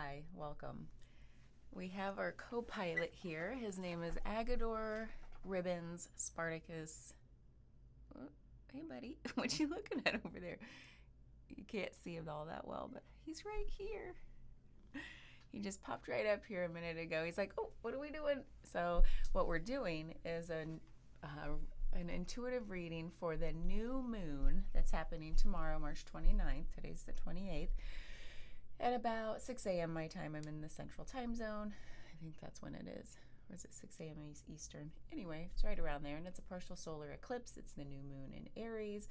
Hi, welcome. We have our co-pilot here. His name is Agador Ribbons Spartacus. Oh, hey, buddy. What you looking at over there? You can't see him all that well, but he's right here. He just popped right up here a minute ago. He's like, oh, what are we doing? So what we're doing is an intuitive reading for the new moon that's happening tomorrow, March 29th. Today's the 28th. At about 6 a.m. my time. I'm in the central time zone. I think that's when it is. Or is it 6 a.m. Eastern? Anyway, it's right around there, and it's a partial solar eclipse. It's the new moon in Aries.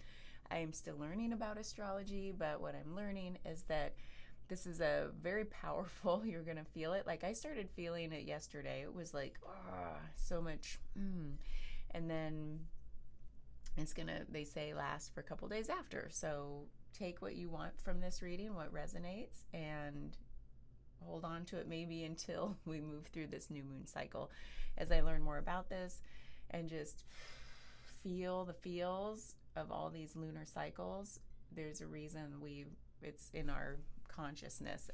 I am still learning about astrology, but what I'm learning is that this is a very powerful, you're going to feel it. Like I started feeling it yesterday. It was like, so much. And then it's going to, they say, last for a couple days after. So take what you want from this reading, what resonates, and hold on to it maybe until we move through this new moon cycle. As I learn more about this and just feel the feels of all these lunar cycles, there's a reason it's in our consciousness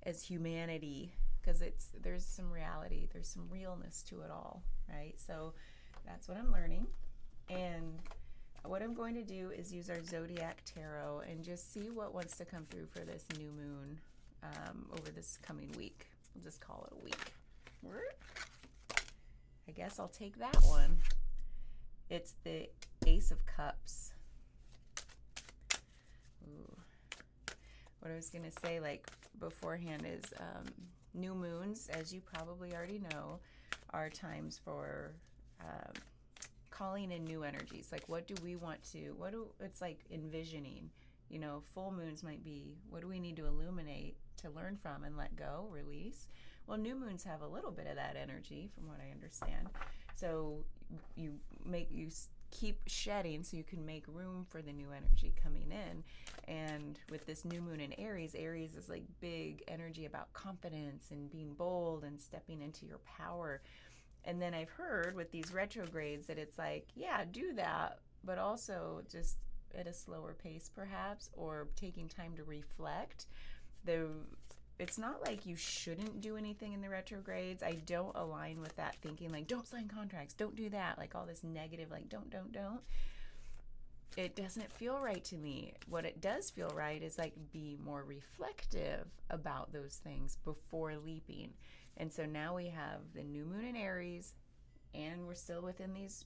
as humanity, because there's some reality, there's some realness to it all, right? So that's what I'm learning. And what I'm going to do is use our Zodiac Tarot and just see what wants to come through for this new moon over this coming week. We'll just call it a week. I guess I'll take that one. It's the Ace of Cups. Ooh. What I was going to say, like, beforehand is new moons, as you probably already know, are times for calling in new energies. Like, what do we want to, it's like envisioning, full moons might be, what do we need to illuminate, to learn from and let go, release? Well, new moons have a little bit of that energy from what I understand. So you keep shedding so you can make room for the new energy coming in. And with this new moon in Aries is like big energy about confidence and being bold and stepping into your power. And then I've heard with these retrogrades that it's like, yeah, do that, but also just at a slower pace perhaps, or taking time to reflect. It's not like you shouldn't do anything in the retrogrades. I don't align with that thinking, like, don't sign contracts, don't do that, like all this negative, like don't. It doesn't feel right to me. What it does feel right is like be more reflective about those things before leaping. And so now we have the new moon in Aries, and we're still within these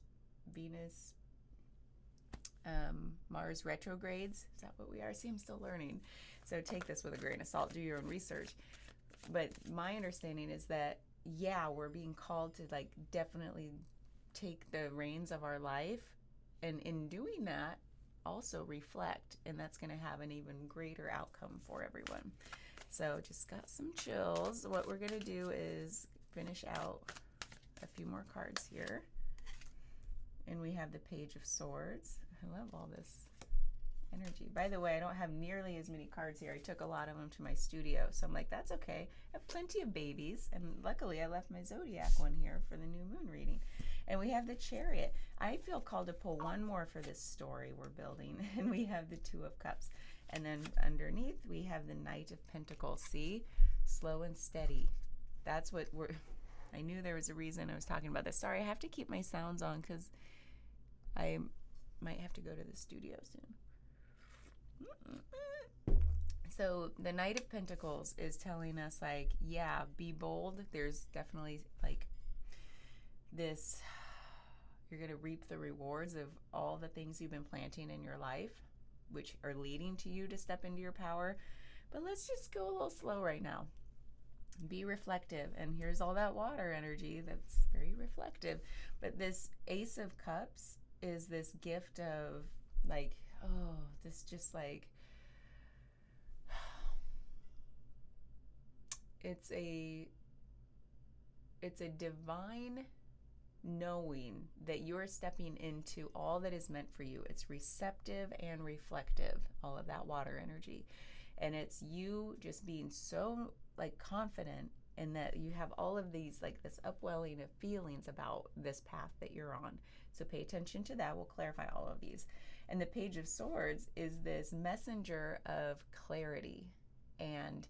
Venus, Mars retrogrades. Is that what we are? See, I'm still learning. So take this with a grain of salt, do your own research. But my understanding is that, yeah, we're being called to like definitely take the reins of our life. And in doing that, also reflect. And that's going to have an even greater outcome for everyone. So just got some chills. What we're going to do is finish out a few more cards here. And we have the Page of Swords. I love all this energy. By the way, I don't have nearly as many cards here. I took a lot of them to my studio. So I'm like, that's okay. I have plenty of babies. And luckily, I left my Zodiac one here for the new moon reading. And we have the Chariot. I feel called to pull one more for this story we're building. And we have the Two of Cups. And then underneath, we have the Knight of Pentacles. See? Slow and steady. That's what I knew there was a reason I was talking about this. Sorry, I have to keep my sounds on because I might have to go to the studio soon. So the Knight of Pentacles is telling us, like, yeah, be bold. There's definitely, like, this, you're going to reap the rewards of all the things you've been planting in your life, which are leading to you to step into your power. But let's just go a little slow right now. Be reflective. And here's all that water energy that's very reflective. But this Ace of Cups is this gift of, like, oh, this just like, it's a divine knowing that you're stepping into all that is meant for you. It's receptive and reflective, all of that water energy. And it's you just being so like confident in that you have all of these, like this upwelling of feelings about this path that you're on. So pay attention to that. We'll clarify all of these. And the Page of Swords is this messenger of clarity. And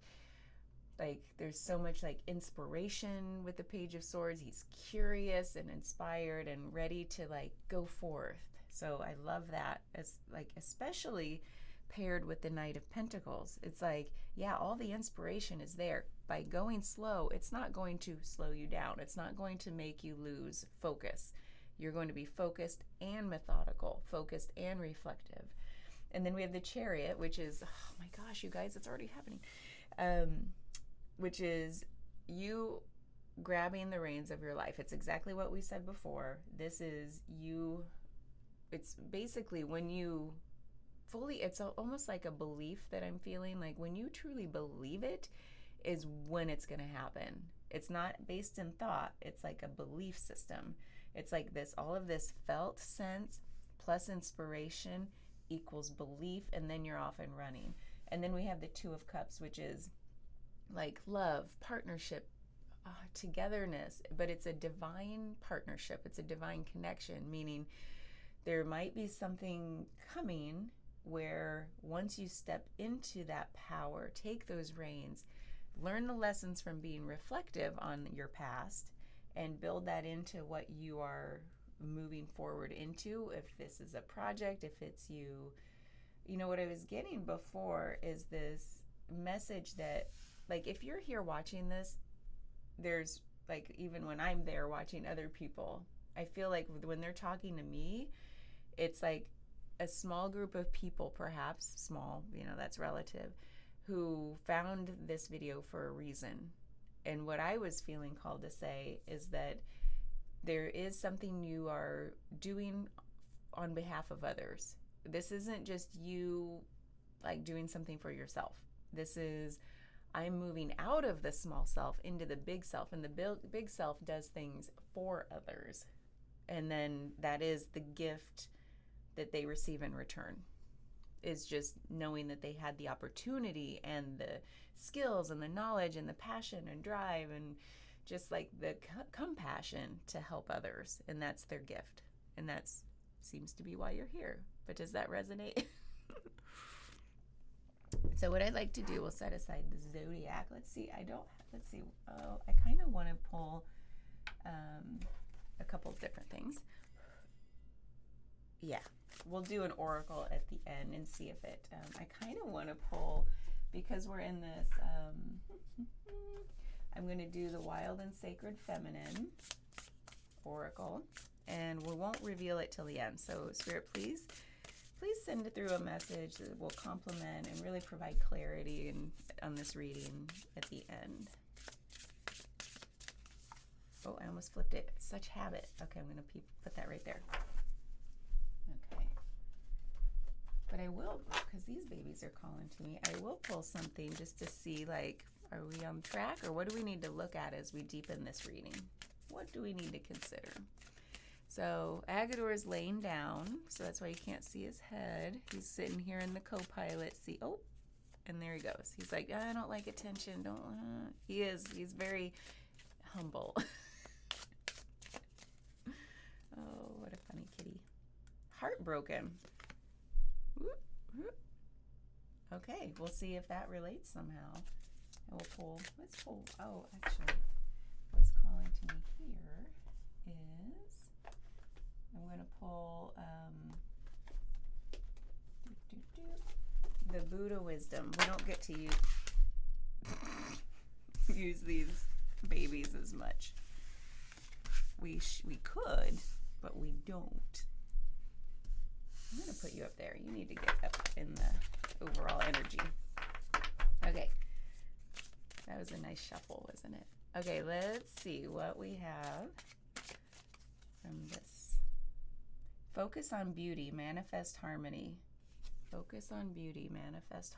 Like there's so much like inspiration with the Page of Swords. He's curious and inspired and ready to like go forth. So I love that, as like especially paired with the Knight of Pentacles. It's like, yeah, all the inspiration is there. By going slow, it's not going to slow you down. It's not going to make you lose focus. You're going to be focused and methodical, focused and reflective. And then we have the Chariot, which is, oh my gosh, you guys, it's already happening. Which is you grabbing the reins of your life. It's exactly what we said before. This is you. It's basically when you fully, it's almost like a belief that I'm feeling. Like when you truly believe it is when it's going to happen. It's not based in thought. It's like a belief system. It's like this, all of this felt sense plus inspiration equals belief, and then you're off and running. And then we have the Two of Cups, which is like love, partnership, togetherness, but it's a divine partnership. It's a divine connection, meaning there might be something coming where once you step into that power, take those reins, learn the lessons from being reflective on your past, and build that into what you are moving forward into. If this is a project, if it's you know, what I was getting before is this message that, like, if you're here watching this, there's, like, even when I'm there watching other people, I feel like when they're talking to me, it's like a small group of people, perhaps small, you know, that's relative, who found this video for a reason. And what I was feeling called to say is that there is something you are doing on behalf of others. This isn't just you like doing something for yourself. This is, I'm moving out of the small self into the big self, and the big self does things for others. And then that is the gift that they receive in return, is just knowing that they had the opportunity and the skills and the knowledge and the passion and drive and just like the compassion to help others. And that's their gift. And that seems to be why you're here. But does that resonate? So what I'd like to do, we'll set aside the zodiac. Let's see. Oh, I kind of want to pull a couple of different things. Yeah, we'll do an oracle at the end and see if it, I kind of want to pull, because we're in this, I'm going to do the Wild and Sacred Feminine oracle, and we won't reveal it till the end. So Spirit, please send it through a message that will complement and really provide clarity on this reading at the end. Oh, I almost flipped it. Such habit. Okay, I'm going to put that right there. Okay. But I will, because these babies are calling to me, I will pull something just to see, like, are we on track, or what do we need to look at as we deepen this reading? What do we need to consider? So Agador is laying down, so that's why you can't see his head. He's sitting here in the co-pilot seat. Oh, and there he goes. He's like, I don't like attention. Don't. He's very humble. Oh, what a funny kitty. Heartbroken. Okay, we'll see if that relates somehow. And we'll pull, let's pull, oh, actually, what's calling to me here is, I'm going to pull the Buddha Wisdom. We don't get to use these babies as much. We could, but we don't. I'm going to put you up there. You need to get up in the overall energy. Okay. That was a nice shuffle, wasn't it? Okay, let's see what we have from this. Focus on beauty, manifest harmony. Focus on beauty, manifest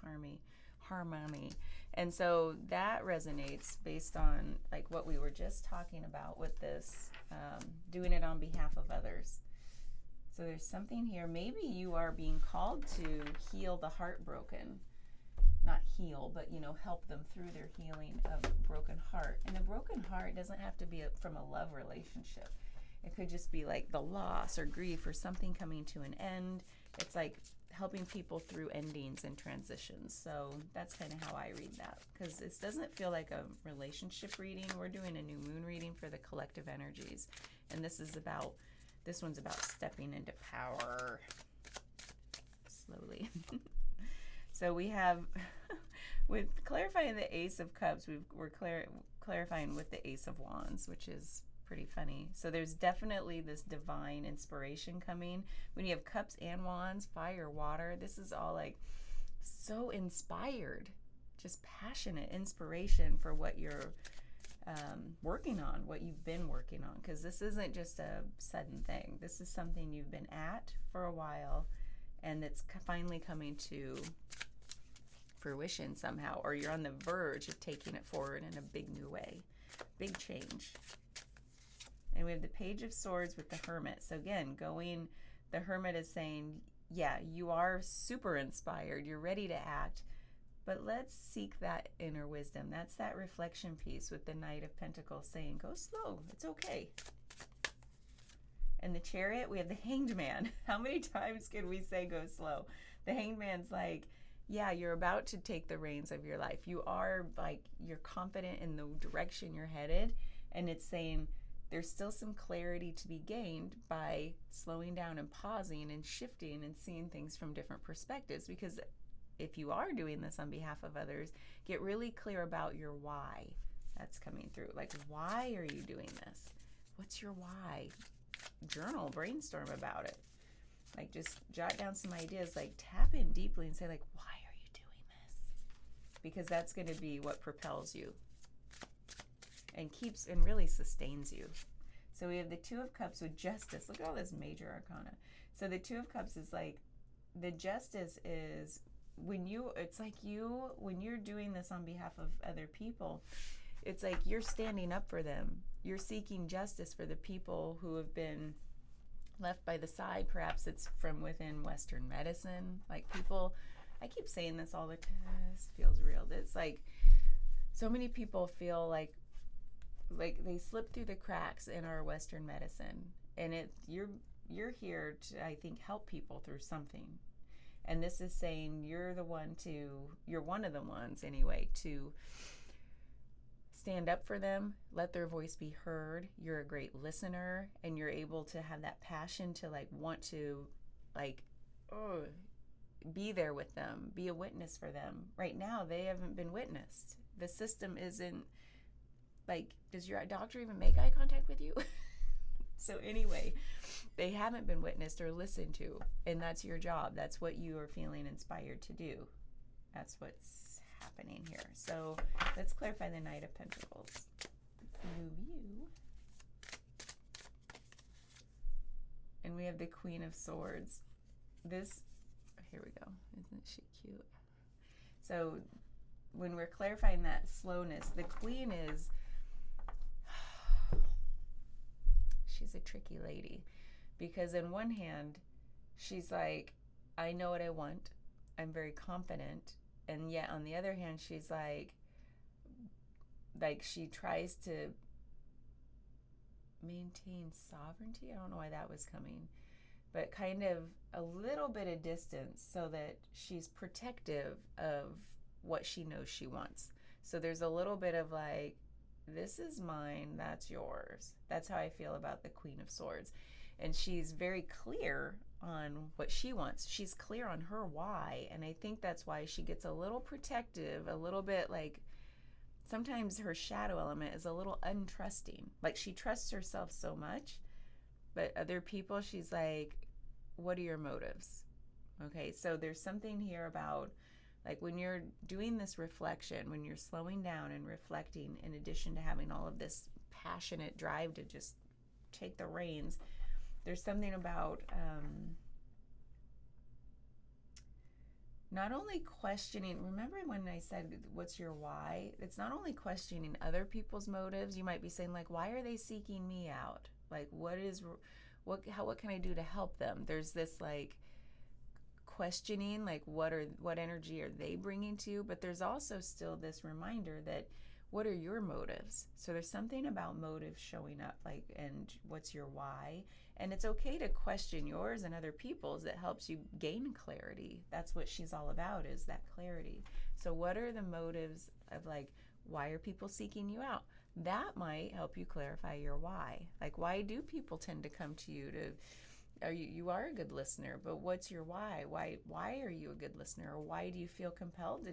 harmony. And so that resonates based on like what we were just talking about with this, doing it on behalf of others. So there's something here. Maybe you are being called to heal the heartbroken. Not heal, but, you know, help them through their healing of a broken heart. And a broken heart doesn't have to be from a love relationship. It could just be like the loss or grief or something coming to an end. It's like helping people through endings and transitions. So that's kind of how I read that, because this doesn't feel like a relationship reading. We're doing a new moon reading for the collective energies, and this one's about stepping into power slowly. So we have, with clarifying the Ace of Cups, we're clarifying with the Ace of Wands, which is pretty funny. So there's definitely this divine inspiration coming. When you have cups and wands, fire, water, this is all like so inspired, just passionate inspiration for what you're working on, what you've been working on, because this isn't just a sudden thing. This is something you've been at for a while, and it's finally coming to fruition somehow, or you're on the verge of taking it forward in a big new way, big change. And we have the Page of Swords with the Hermit. So again, the Hermit is saying, yeah, you are super inspired. You're ready to act, but let's seek that inner wisdom. That's that reflection piece with the Knight of Pentacles saying, go slow. It's okay. And the Chariot, we have the Hanged Man. How many times can we say go slow? The Hanged Man's like, yeah, you're about to take the reins of your life. You are like, you're confident in the direction you're headed. And it's saying, there's still some clarity to be gained by slowing down and pausing and shifting and seeing things from different perspectives. Because if you are doing this on behalf of others, get really clear about your why. That's coming through. Like, why are you doing this? What's your why? Journal, brainstorm about it. Like, just jot down some ideas, like tap in deeply and say, like, why are you doing this? Because that's going to be what propels you and keeps and really sustains you. So we have the Two of Cups with Justice. Look at all this major arcana. So the Two of Cups is like, the Justice is when you're doing this on behalf of other people, it's like you're standing up for them. You're seeking justice for the people who have been left by the side. Perhaps it's from within Western medicine. Like, people, I keep saying this all the time, this feels real. It's like so many people feel like they slip through the cracks in our Western medicine, and you're here to, I think, help people through something. And this is saying you're one of the ones anyway, to stand up for them, let their voice be heard. You're a great listener, and you're able to have that passion to want to be there with them, be a witness for them. Right now, they haven't been witnessed. The system isn't, does your doctor even make eye contact with you? So anyway, they haven't been witnessed or listened to, and that's your job. That's what you are feeling inspired to do. That's what's happening here. So let's clarify the Knight of Pentacles. Let's move you. And we have the Queen of Swords. Here we go. Isn't she cute? So when we're clarifying that slowness, the Queen is, she's a tricky lady, because in one hand, she's like, I know what I want. I'm very confident. And yet on the other hand, she's like she tries to maintain sovereignty. I don't know why that was coming, but kind of a little bit of distance so that she's protective of what she knows she wants. So there's a little bit of like, this is mine, that's yours. That's how I feel about the Queen of Swords. And she's very clear on what she wants. She's clear on her why. And I think that's why she gets a little protective, a little bit like, sometimes her shadow element is a little untrusting. Like, she trusts herself so much, but other people, she's like, what are your motives? Okay, so there's something here about, like, when you're doing this reflection, when you're slowing down and reflecting, in addition to having all of this passionate drive to just take the reins, there's something about not only questioning, remember when I said, what's your why? It's not only questioning other people's motives. You might be saying, like, why are they seeking me out? Like, what can I do to help them? There's this, like, questioning, like, what energy are they bringing to you? But there's also still this reminder that what are your motives? So there's something about motives showing up, like, and what's your why? And it's okay to question yours and other people's. That helps you gain clarity. That's what she's all about, is that clarity. So what are the motives of, like, why are people seeking you out? That might help you clarify your why. Like, why do people tend to come to you to, you are a good listener, but what's your why? Why are you a good listener? Or why do you feel compelled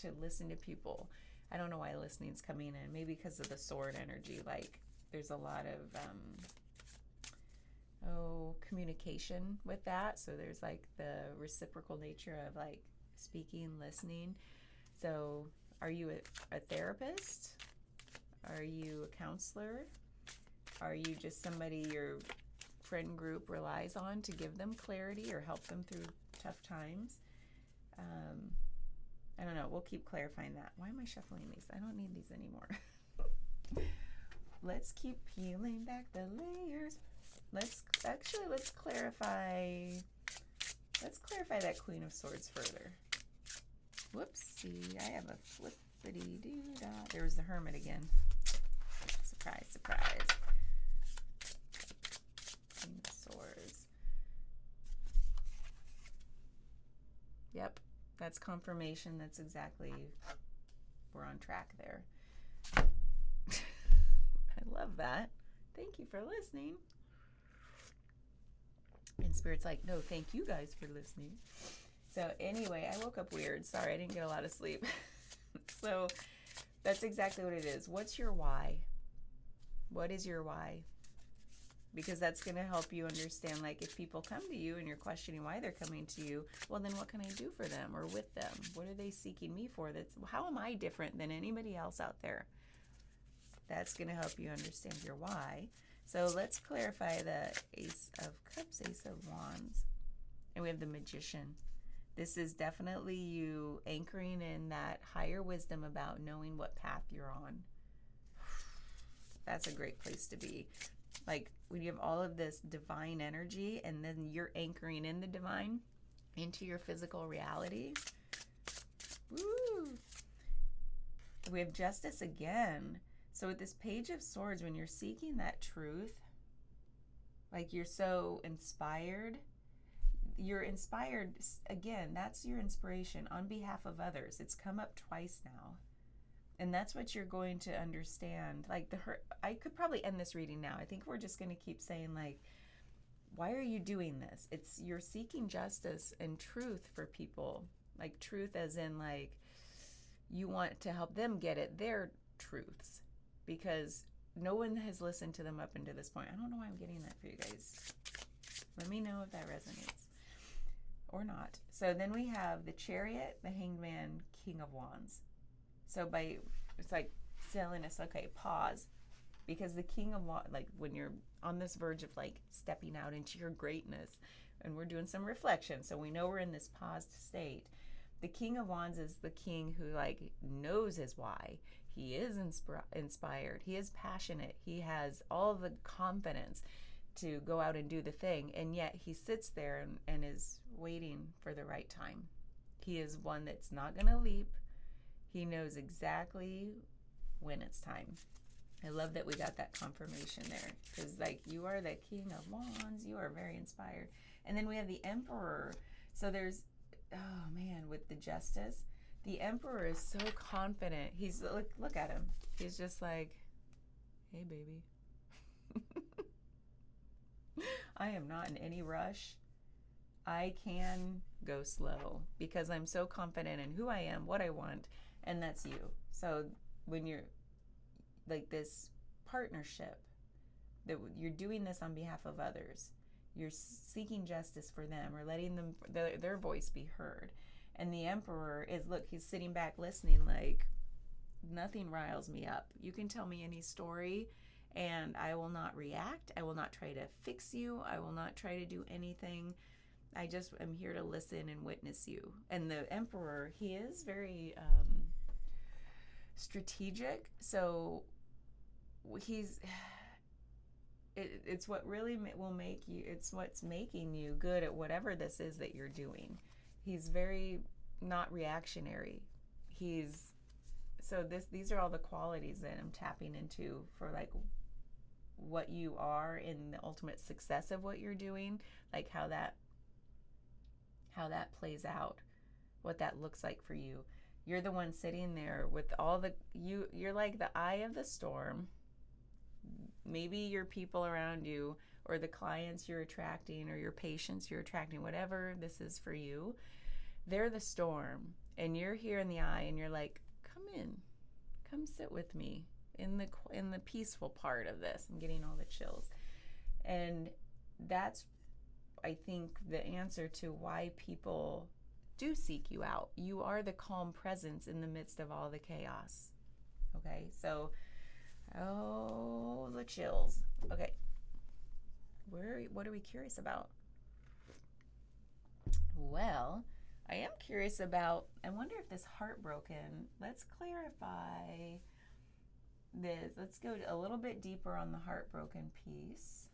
to listen to people? I don't know why listening's coming in. Maybe because of the sword energy. Like, there's a lot of communication with that. So there's like the reciprocal nature of like speaking, listening. So are you a therapist? Are you a counselor? Are you just somebody your friend group relies on to give them clarity or help them through tough times? I don't know. We'll keep clarifying that. Why am I shuffling these? I don't need these anymore. Let's keep peeling back the layers. Let's clarify that Queen of Swords further. Whoopsie, I have a flippity-doo-dah. There's the Hermit again. Surprise, surprise. Queen of Swords. Yep, that's confirmation. That's exactly, we're on track there. I love that. Thank you for listening. And Spirit's like, no, thank you guys for listening. So anyway, I woke up weird. Sorry, I didn't get a lot of sleep. So that's exactly what it is. What's your why? What is your why? Because that's going to help you understand, like, if people come to you and you're questioning why they're coming to you, well, then what can I do for them or with them? What are they seeking me for? How am I different than anybody else out there? That's going to help you understand your why. So let's clarify the Ace of Cups, Ace of Wands. And we have the Magician. This is definitely you anchoring in that higher wisdom about knowing what path you're on. That's a great place to be. Like, when you have all of this divine energy and then you're anchoring in the divine into your physical reality. Woo! We have Justice again. So with this Page of Swords, when you're seeking that truth, like, you're so inspired. You're inspired, again, that's your inspiration on behalf of others. It's come up twice now. And that's what you're going to understand. Like, I could probably end this reading now. I think we're just going to keep saying, like, why are you doing this? You're seeking justice and truth for people. Like, truth as in, like, you want to help them get at their truths. Because no one has listened to them up until this point. I don't know why I'm getting that for you guys. Let me know if that resonates or not. So then we have the Chariot, the Hanged Man, King of Wands. So it's like telling us, okay, pause. Because the King of Wands, like, when you're on this verge of, like, stepping out into your greatness, and we're doing some reflection, so we know we're in this paused state. The King of Wands is the king who, like, knows his why. He is inspired. He is passionate. He has all the confidence to go out and do the thing, and yet he sits there and is waiting for the right time. He is one that's not going to leap. He knows exactly when it's time. I love that we got that confirmation there, because, like, you are the King of Wands. You are very inspired. And then we have the Emperor. So there's, oh man, with the Justice, the Emperor is so confident. He's, look at him. He's just like, hey, baby. I am not in any rush. I can go slow because I'm so confident in who I am, what I want, and that's you. So when you're like this partnership, that you're doing this on behalf of others, you're seeking justice for them or letting them their voice be heard. And the Emperor is, look, he's sitting back listening, like, nothing riles me up. You can tell me any story and I will not react. I will not try to fix you. I will not try to do anything. I just am here to listen and witness you. And the Emperor, he is very strategic. So it's what really will make you, it's what's making you good at whatever this is that you're doing. He's very not reactionary. He's so these are all the qualities that I'm tapping into for like what you are in the ultimate success of what you're doing, like how that plays out, what that looks like for you. You're the one sitting there with all the you're like the eye of the storm. Maybe your people around you or the clients you're attracting or your patients you're attracting, whatever this is for you, they're the storm and you're here in the eye and you're like, come sit with me in the peaceful part of this. I'm getting all the chills. And that's, I think, the answer to why people do seek you out. You are the calm presence in the midst of all the chaos. Okay, so, oh, the chills. Okay, what are we curious about? Well, I am curious about, I wonder if this heartbroken, let's clarify this. Let's go a little bit deeper on the heartbroken piece.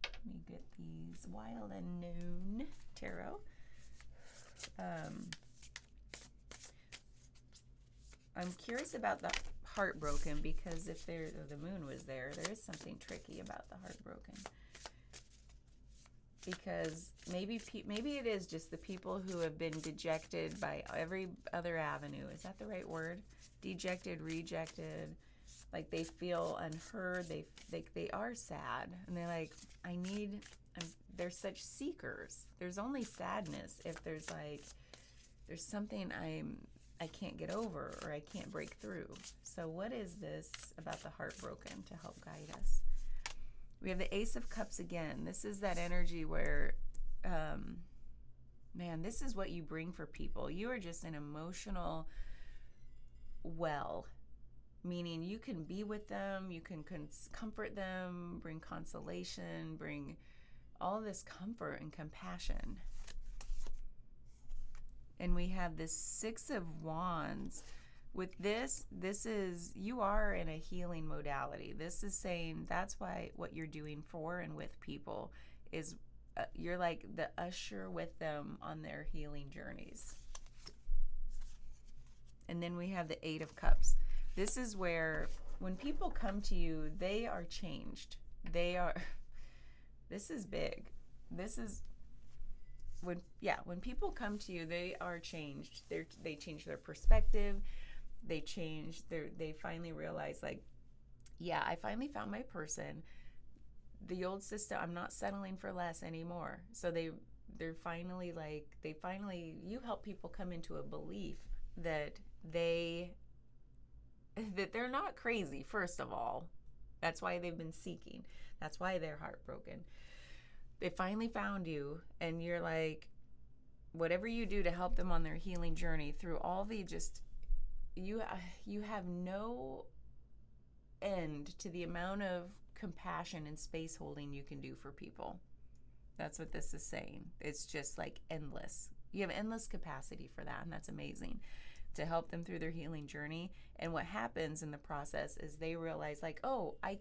Let me get these Wild Unknown Tarot. I'm curious about the heartbroken because if the moon was there is something tricky about the heartbroken. Because maybe it is just the people who have been dejected by every other avenue. Is that the right word? Dejected, rejected. Like they feel unheard. They are sad, and they're like, they're such seekers. There's only sadness if there's something I can't get over or I can't break through. So what is this about the heartbroken to help guide us? We have the Ace of Cups again. This is that energy where, man, this is what you bring for people. You are just an emotional well, meaning you can be with them, you can comfort them, bring consolation, bring all this comfort and compassion. And we have this Six of Wands. With this is, you are in a healing modality. This is saying that's why what you're doing for and with people is you're like the usher with them on their healing journeys. And then we have the Eight of Cups. This is where when people come to you, they are changed. This is big. This is when people come to you, they are changed. They change their perspective. They finally realize, like, yeah, I finally found my person. The old system, I'm not settling for less anymore. So they're finally you help people come into a belief that they're not crazy, first of all. That's why they've been seeking. That's why they're heartbroken. They finally found you, and you're like, whatever you do to help them on their healing journey through all the you have no end to the amount of compassion and space holding you can do for people. That's what this is saying. It's just like endless. You have endless capacity for that, and that's amazing, to help them through their healing journey. And what happens in the process is they realize, like, oh, I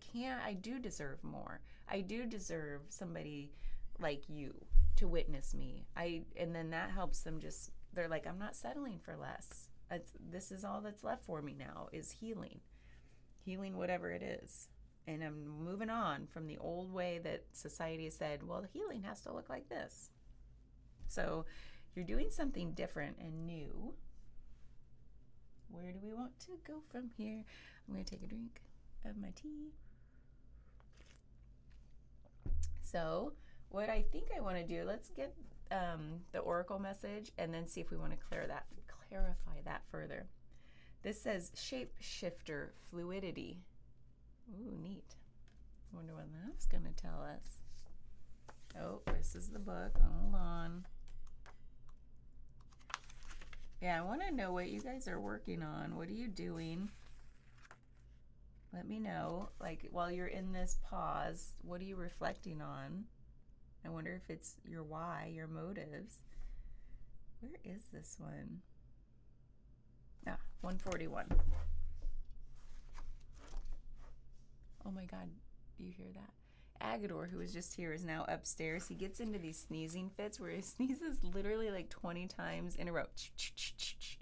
do deserve more. I do deserve somebody like you to witness me. And then that helps them they're like, I'm not settling for less. This is all that's left for me now is healing whatever it is. And I'm moving on from the old way that society has said, well, the healing has to look like this. So you're doing something different and new. Where do we want to go from here? I'm going to take a drink of my tea. So what I think I want to do, let's get the oracle message and then see if we want to clarify that further. This says shapeshifter fluidity. Ooh, neat. I wonder what that's going to tell us. Oh, this is the book. Hold on. Yeah, I want to know what you guys are working on. What are you doing? Let me know. Like, while you're in this pause, what are you reflecting on? I wonder if it's your why, your motives. Where is this one? 141. Oh my God, do you hear that? Agador, who was just here, is now upstairs. He gets into these sneezing fits where he sneezes literally like 20 times in a row.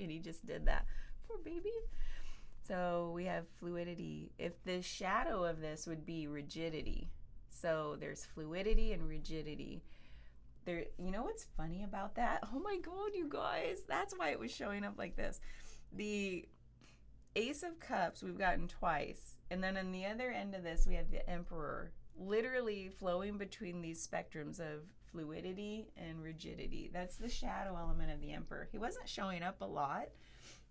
And he just did that. Poor baby. So we have fluidity. If the shadow of this would be rigidity. So there's fluidity and rigidity. There, you know what's funny about that? Oh my God, you guys. That's why it was showing up like this. The Ace of Cups we've gotten twice. And then on the other end of this, we have the Emperor, literally flowing between these spectrums of fluidity and rigidity. That's the shadow element of the Emperor. He wasn't showing up a lot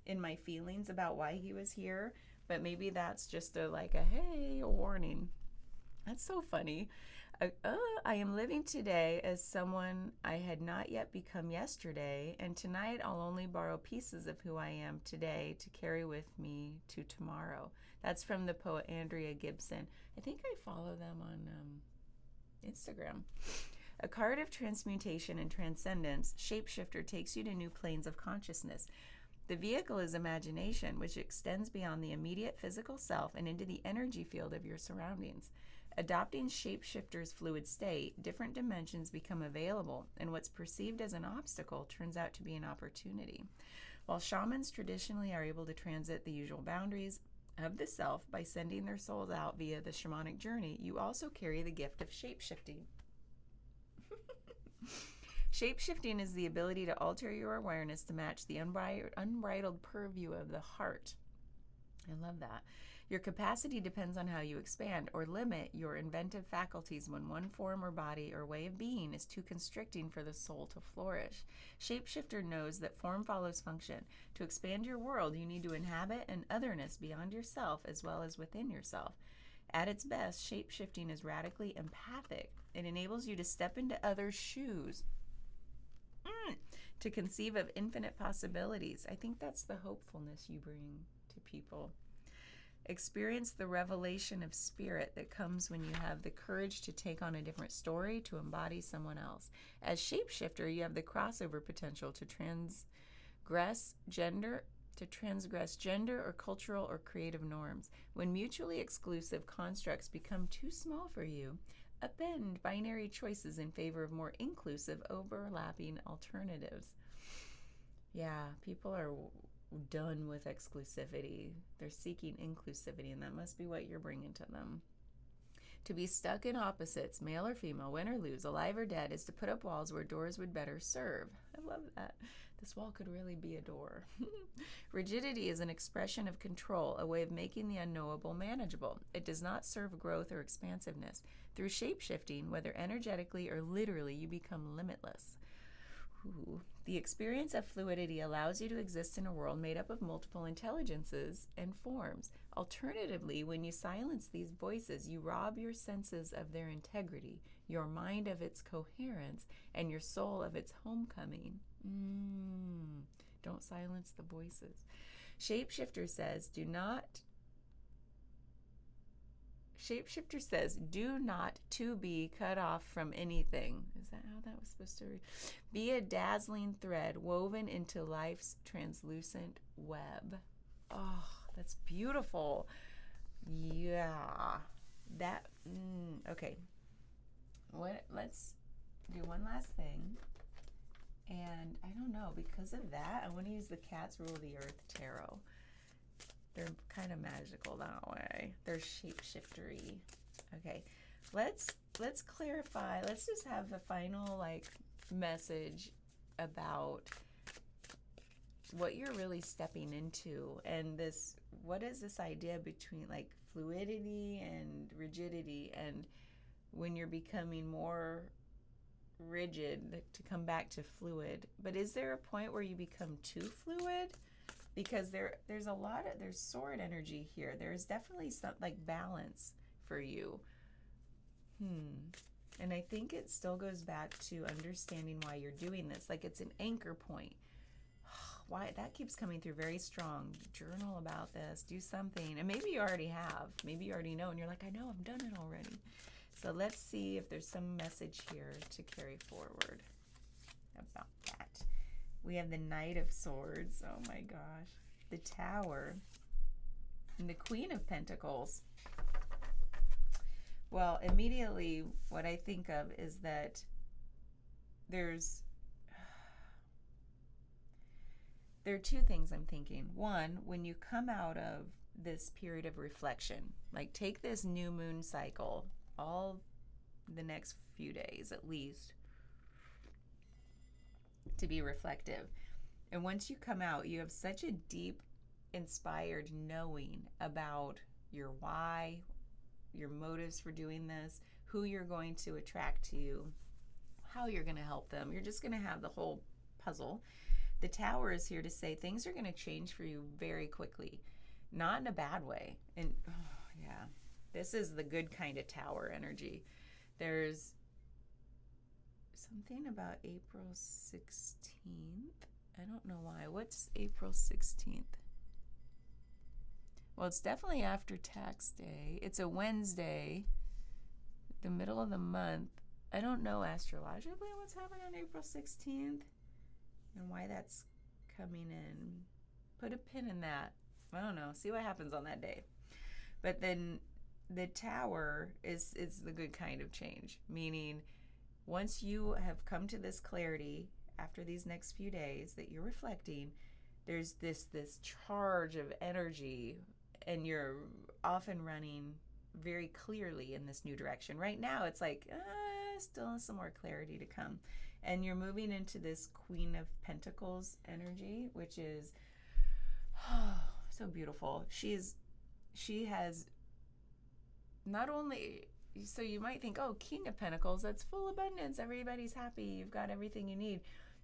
in my feelings about why he was here, but maybe that's just a hey, a warning. That's so funny. I am living today as someone I had not yet become yesterday, and tonight I'll only borrow pieces of who I am today to carry with me to tomorrow. That's from the poet Andrea Gibson. I think I follow them on Instagram. A card of transmutation and transcendence, Shapeshifter takes you to new planes of consciousness. The vehicle is imagination, which extends beyond the immediate physical self and into the energy field of your surroundings. Adopting Shapeshifter's fluid state, different dimensions become available, and what's perceived as an obstacle turns out to be an opportunity. While shamans traditionally are able to transit the usual boundaries of the self by sending their souls out via the shamanic journey, you also carry the gift of shapeshifting. Shapeshifting is the ability to alter your awareness to match the unbridled purview of the heart. I love that. Your capacity depends on how you expand or limit your inventive faculties when one form or body or way of being is too constricting for the soul to flourish. Shapeshifter knows that form follows function. To expand your world, you need to inhabit an otherness beyond yourself as well as within yourself. At its best, shapeshifting is radically empathic. It enables you to step into others' shoes, to conceive of infinite possibilities. I think that's the hopefulness you bring to people. Experience the revelation of spirit that comes when you have the courage to take on a different story to embody someone else. As shapeshifter, you have the crossover potential to transgress gender or cultural or creative norms. When mutually exclusive constructs become too small for you, upend binary choices in favor of more inclusive, overlapping alternatives. Yeah, people are done with exclusivity. They're seeking inclusivity, and that must be what you're bringing to them. To be stuck in opposites, male or female, win or lose, alive or dead, is to put up walls where doors would better serve. I love that. This wall could really be a door. Rigidity is an expression of control, a way of making the unknowable manageable. It does not serve growth or expansiveness. Through shape-shifting, whether energetically or literally, you become limitless. Ooh. The experience of fluidity allows you to exist in a world made up of multiple intelligences and forms. Alternatively, when you silence these voices, you rob your senses of their integrity, your mind of its coherence, and your soul of its homecoming. Don't silence the voices. Shapeshifter says, do not to be cut off from anything. Is that how that was supposed to read? Be a dazzling thread woven into life's translucent web. Oh, that's beautiful. Yeah. That, okay. Let's do one last thing. And I don't know, because of that, I want to use the Cats Rule the Earth Tarot. They're kind of magical that way. They're shapeshiftery. Okay, let's clarify. Let's just have a final message about what you're really stepping into, and this. What is this idea between fluidity and rigidity, and when you're becoming more rigid to come back to fluid? But is there a point where you become too fluid? Because there's sword energy here. There's definitely some balance for you. And I think it still goes back to understanding why you're doing this. It's an anchor point. Why that keeps coming through very strong. Journal about this. Do something. And maybe you already have. Maybe you already know, and you're like, I know, I've done it already. So let's see if there's some message here to carry forward about that. We have the Knight of Swords. Oh my gosh. The Tower. And the Queen of Pentacles. Well, immediately what I think of is that there are two things I'm thinking. One, when you come out of this period of reflection. Like, take this new moon cycle, all the next few days at least, to be reflective. And once you come out, you have such a deep, inspired knowing about your why, your motives for doing this, who you're going to attract to you, how you're going to help them. You're just going to have the whole puzzle. The Tower is here to say things are going to change for you very quickly, not in a bad way. And yeah, this is the good kind of Tower energy. There's something about April 16th. I don't know why. What's April 16th? Well, it's definitely after tax day. It's a Wednesday, the middle of the month. I don't know astrologically what's happening on April 16th and why that's coming in. Put a pin in that. I don't know. See what happens on that day. But then the Tower is the good kind of change, meaning once you have come to this clarity after these next few days that you're reflecting, there's this charge of energy, and you're off and running very clearly in this new direction. Right now, it's like, still some more clarity to come. And you're moving into this Queen of Pentacles energy, which is so beautiful. She has not only, so you might think, oh, King of Pentacles, that's full abundance. Everybody's happy. You've got everything you need.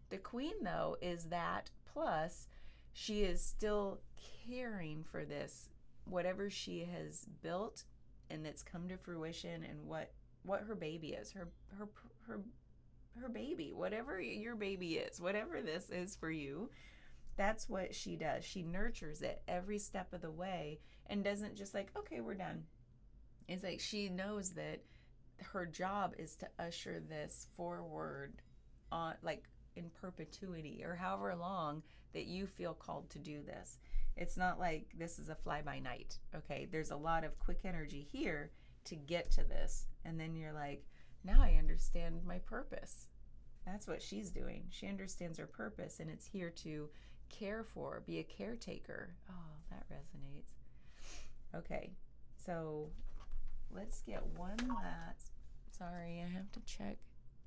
The Queen, though, is that plus she is still caring for this, whatever she has built and that's come to fruition, and what her baby is, her baby, whatever your baby is, whatever this is for you, that's what she does. She nurtures it every step of the way and doesn't just like, okay, we're done. It's like she knows that her job is to usher this forward on, like, in perpetuity, or however long that you feel called to do this. It's not like this is a fly-by-night, okay? There's a lot of quick energy here to get to this. And then you're like, now I understand my purpose. That's what she's doing. She understands her purpose, and it's here to care for, be a caretaker. Oh, that resonates. Okay, so let's get one last. Sorry, I have to check.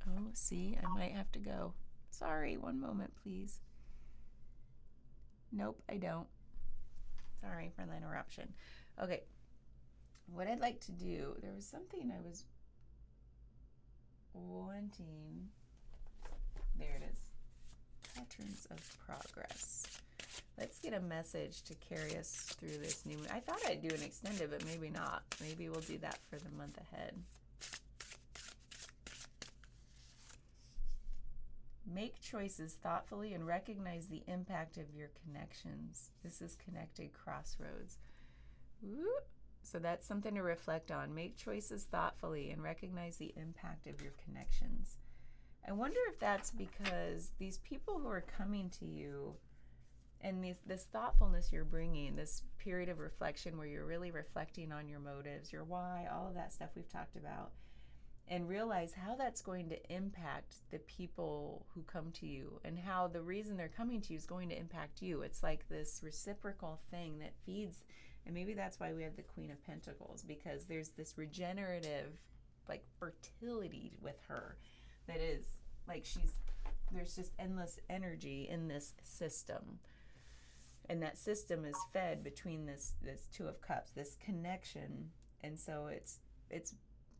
Oh, see, I might have to go. Sorry, one moment, please. Nope, I don't. Sorry for the interruption. Okay, what I'd like to do, there was something I was wanting. There it is. Patterns of progress. Let's get a message to carry us through this new. I thought I'd do an extended, but maybe not. Maybe we'll do that for the month ahead. Make choices thoughtfully and recognize the impact of your connections. This is connected crossroads. Woo. So that's something to reflect on. Make choices thoughtfully and recognize the impact of your connections. I wonder if that's because these people who are coming to you and this thoughtfulness you're bringing, this period of reflection where you're really reflecting on your motives, your why, all of that stuff we've talked about, and realize how that's going to impact the people who come to you, and how the reason they're coming to you is going to impact you. It's like this reciprocal thing that feeds, and maybe that's why we have the Queen of Pentacles, because there's this regenerative, like, fertility with her that is, like, there's just endless energy in this system. And that system is fed between this Two of Cups, this connection. And so it's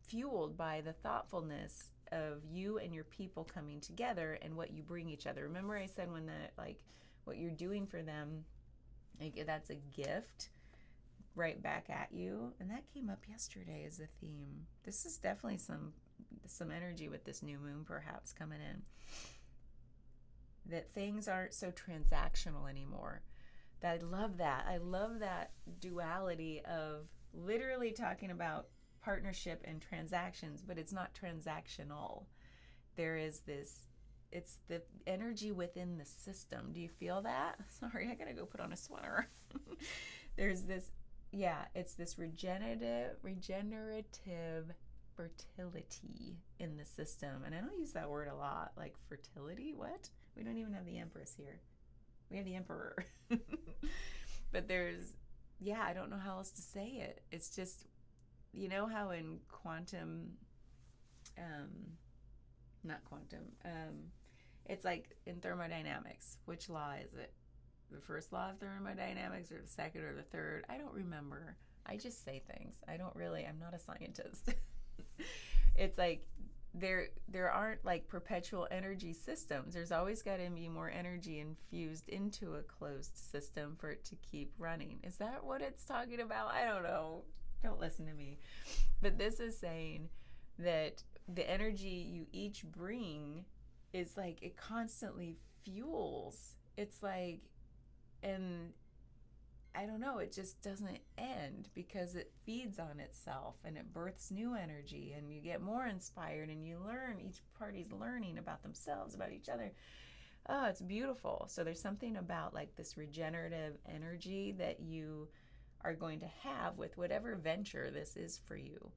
fueled by the thoughtfulness of you and your people coming together and what you bring each other. Remember I said when what you're doing for them, like, that's a gift right back at you. And that came up yesterday as a theme. This is definitely some energy with this new moon perhaps coming in. That things aren't so transactional anymore. I love that. I love that duality of literally talking about partnership and transactions, but it's not transactional. There is this, it's the energy within the system. Do you feel that? Sorry, I gotta go put on a sweater. There's this, yeah, it's this regenerative fertility in the system. And I don't use that word a lot, like fertility, what? We don't even have the Empress here. We have the Emperor. But there's yeah, I don't know how else to say it. It's just, you know how in quantum, not quantum, it's like in thermodynamics. Which law is it? The first law of thermodynamics or the second or the third? I don't remember. I just say things. I'm not a scientist. It's like there aren't like perpetual energy systems. There's always got to be more energy infused into a closed system for it to keep running. Is that what it's talking about? I don't know. Don't listen to me. But this is saying that the energy you each bring is like it constantly fuels. It's like, and I don't know, it just doesn't end because it feeds on itself and it births new energy and you get more inspired and you learn, each party's learning about themselves, about each other. Oh, it's beautiful. So there's something about like this regenerative energy that you are going to have with whatever venture this is for you.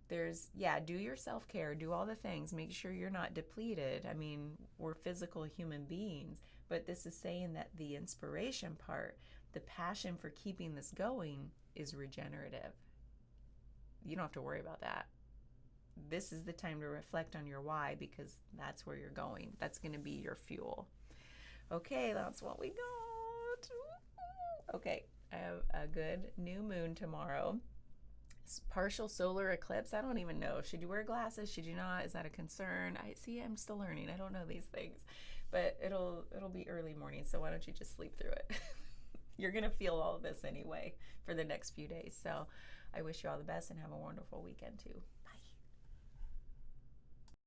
Do your self-care, do all the things, make sure you're not depleted. I mean, we're physical human beings, but this is saying that the inspiration part, the passion for keeping this going is regenerative. You don't have to worry about that. This is the time to reflect on your why because that's where you're going. That's going to be your fuel. Okay, that's what we got. Okay, I have a good new moon tomorrow. Partial solar eclipse. I don't even know. Should you wear glasses? Should you not? Is that a concern? I'm still learning. I don't know these things, but it'll be early morning. So why don't you just sleep through it? You're gonna feel all of this anyway for the next few days. So I wish you all the best and have a wonderful weekend too.